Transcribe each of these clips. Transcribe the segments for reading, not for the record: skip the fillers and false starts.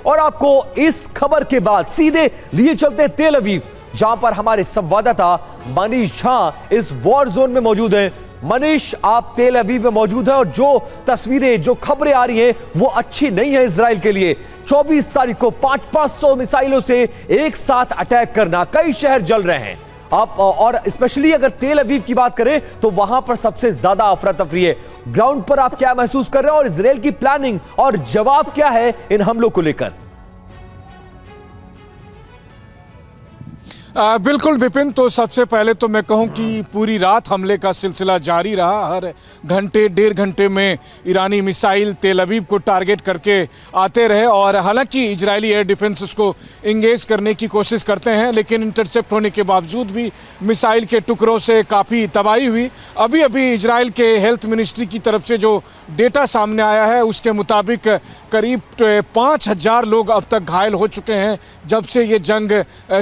और आपको इस खबर के बाद सीधे लिए चलते हैं तेल अवीव, जहां पर हमारे संवाददाता मनीष झा इस वॉर जोन में मौजूद हैं। मनीष, आप तेल अवीव में मौजूद हैं और जो तस्वीरें, जो खबरें आ रही हैं वो अच्छी नहीं है इजराइल के लिए। 24 तारीख को 500 मिसाइलों से एक साथ अटैक करना, कई शहर जल रहे हैं आप, और स्पेशली अगर तेल अवीव की बात करें तो वहां पर सबसे ज्यादा अफरा तफरी है। ग्राउंड पर आप क्या महसूस कर रहे हैं और इजराइल की प्लानिंग और जवाब क्या है इन हमलों को लेकर? बिल्कुल विपिन, तो सबसे पहले तो मैं कहूं कि पूरी रात हमले का सिलसिला जारी रहा। हर घंटे डेढ़ घंटे में ईरानी मिसाइल तेल अवीव को टारगेट करके आते रहे और हालांकि इजरायली एयर डिफेंस उसको इंगेज करने की कोशिश करते हैं, लेकिन इंटरसेप्ट होने के बावजूद भी मिसाइल के टुकड़ों से काफ़ी तबाही हुई। अभी अभी इजराइल के हेल्थ मिनिस्ट्री की तरफ से जो डेटा सामने आया है उसके मुताबिक करीब 5000 लोग अब तक घायल हो चुके हैं जब से ये जंग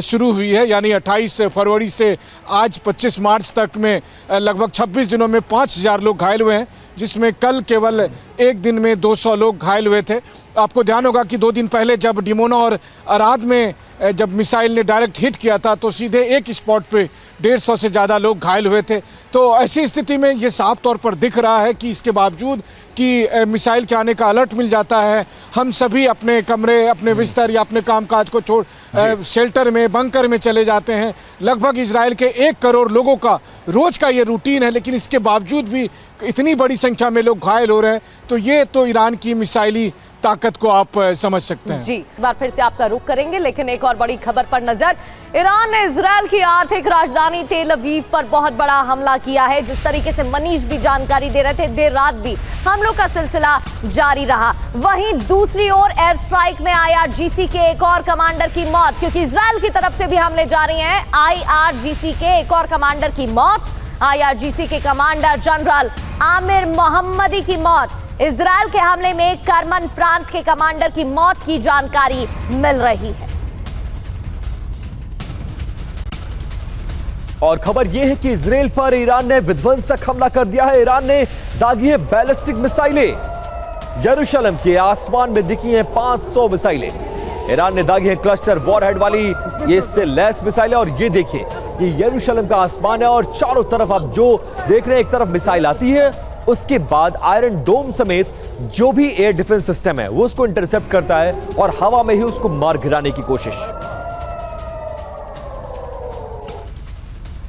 शुरू हुई है, यानी 28 फरवरी से आज 25 मार्च तक में लगभग 26 दिनों में 5000 लोग घायल हुए हैं, जिसमें कल केवल एक दिन में 200 लोग घायल हुए थे। आपको ध्यान होगा कि 2 दिन पहले जब डिमोना और अराद में जब मिसाइल ने डायरेक्ट हिट किया था तो सीधे एक स्पॉट पे 150 से ज़्यादा लोग घायल हुए थे। तो ऐसी स्थिति में ये साफ तौर पर दिख रहा है कि इसके बावजूद कि मिसाइल के आने का अलर्ट मिल जाता है, हम सभी अपने कमरे, अपने बिस्तर या अपने कामकाज को छोड़ शेल्टर में, बंकर में चले जाते हैं। लगभग इजराइल के 1 करोड़ लोगों का रोज़ का ये रूटीन है, लेकिन इसके बावजूद भी इतनी बड़ी संख्या में लोग घायल हो रहे हैं। तो ये तो ईरान की मिसाइली ताकत को आप समझ सकते हैं। जी, एक बार फिर से आपका रुख करेंगे, लेकिन एक और बड़ी खबर पर नजर। ईरान ने इजराइल की आर्थिक राजधानी तेल अवीव पर बहुत बड़ा हमला किया है। जिस तरीके से मनीष भी जानकारी दे रहे थे, देर रात भी हमलों का सिलसिला जारी रहा। वहीं दूसरी ओर एयर स्ट्राइक में IRGC के एक और कमांडर की मौत, क्योंकि इजराइल की तरफ से भी हमले जारी हैं। IRGC के एक और कमांडर की मौत, IRGC के कमांडर जनरल आमिर मोहम्मदी की मौत। इजराइल के हमले में करमन प्रांत के कमांडर की मौत की जानकारी मिल रही है। और खबर यह है कि इजराइल पर ईरान ने विध्वंसक हमला कर दिया है। ईरान ने दागी है बैलिस्टिक मिसाइलें। यरूशलेम के आसमान में दिखी हैं 500 मिसाइलें। ईरान ने दागी है क्लस्टर वॉरहेड वाली ये इससे लैस मिसाइलें। और ये देखिए, ये यरूशलेम का आसमान है और चारों तरफ आप जो देख रहे हैं, एक तरफ मिसाइल आती है, उसके बाद आयरन डोम समेत जो भी एयर डिफेंस सिस्टम है वो उसको इंटरसेप्ट करता है और हवा में ही उसको मार गिराने की कोशिश।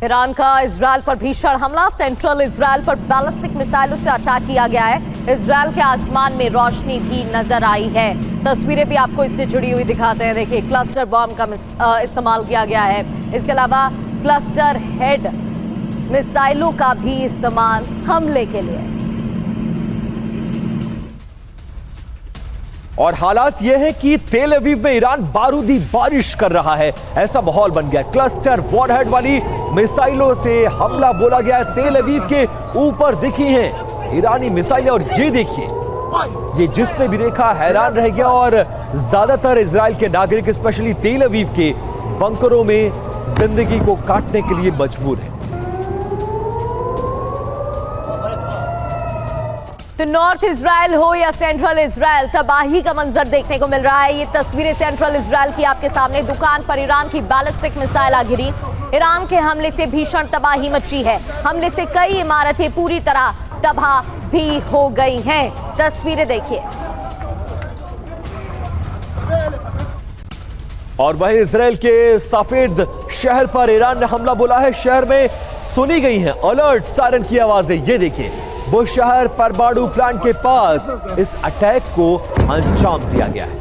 ईरान का इजराइल पर भीषण हमला। सेंट्रल इजराइल पर बैलिस्टिक मिसाइलों से अटैक किया गया है। इजराइल के आसमान में रोशनी भी नजर आई है। तस्वीरें भी आपको इससे जुड़ी हुई दिखाते हैं। देखिए, क्लस्टर बॉम्ब का इस्तेमाल किया गया है। इसके अलावा क्लस्टर हेड मिसाइलों का भी इस्तेमाल हमले के लिए। और हालात यह है कि तेल अवीव में ईरान बारूदी बारिश कर रहा है, ऐसा माहौल बन गया। क्लस्टर वॉरहेड वाली मिसाइलों से हमला बोला गया है। तेल अवीव के ऊपर दिखी हैं ईरानी मिसाइलें और ये देखिए, ये जिसने भी देखा हैरान रह गया। और ज्यादातर इजराइल के नागरिक, स्पेशली तेल अवीव के बंकरों में जिंदगी को काटने के लिए मजबूर है। तो नॉर्थ इजराइल हो या सेंट्रल इजराइल, तबाही का मंजर देखने को मिल रहा है। ये तस्वीरें सेंट्रल इजराइल की आपके सामने। दुकान पर ईरान की बैलिस्टिक मिसाइल आ गिरी। ईरान के हमले से भीषण तबाही मची है। हमले से कई इमारतें पूरी तरह तबाह भी हो गई हैं। तस्वीरें देखिए। और वहीं इजराइल के सफेद शहर पर ईरान ने हमला बोला है। शहर में सुनी गई हैं अलर्ट सायरन की आवाजें। ये देखिए, वो शहर परमाणु प्लांट के पास इस अटैक को अंजाम दिया गया है।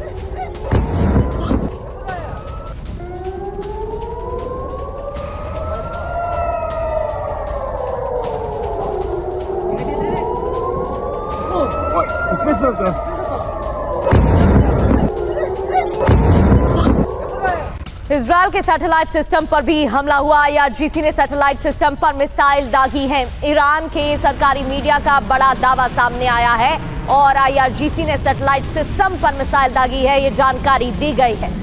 इजराइल के सैटेलाइट सिस्टम पर भी हमला हुआ। IRGC ने सैटेलाइट सिस्टम पर मिसाइल दागी है। ईरान के सरकारी मीडिया का बड़ा दावा सामने आया है और IRGC ने सैटेलाइट सिस्टम पर मिसाइल दागी है, ये जानकारी दी गई है।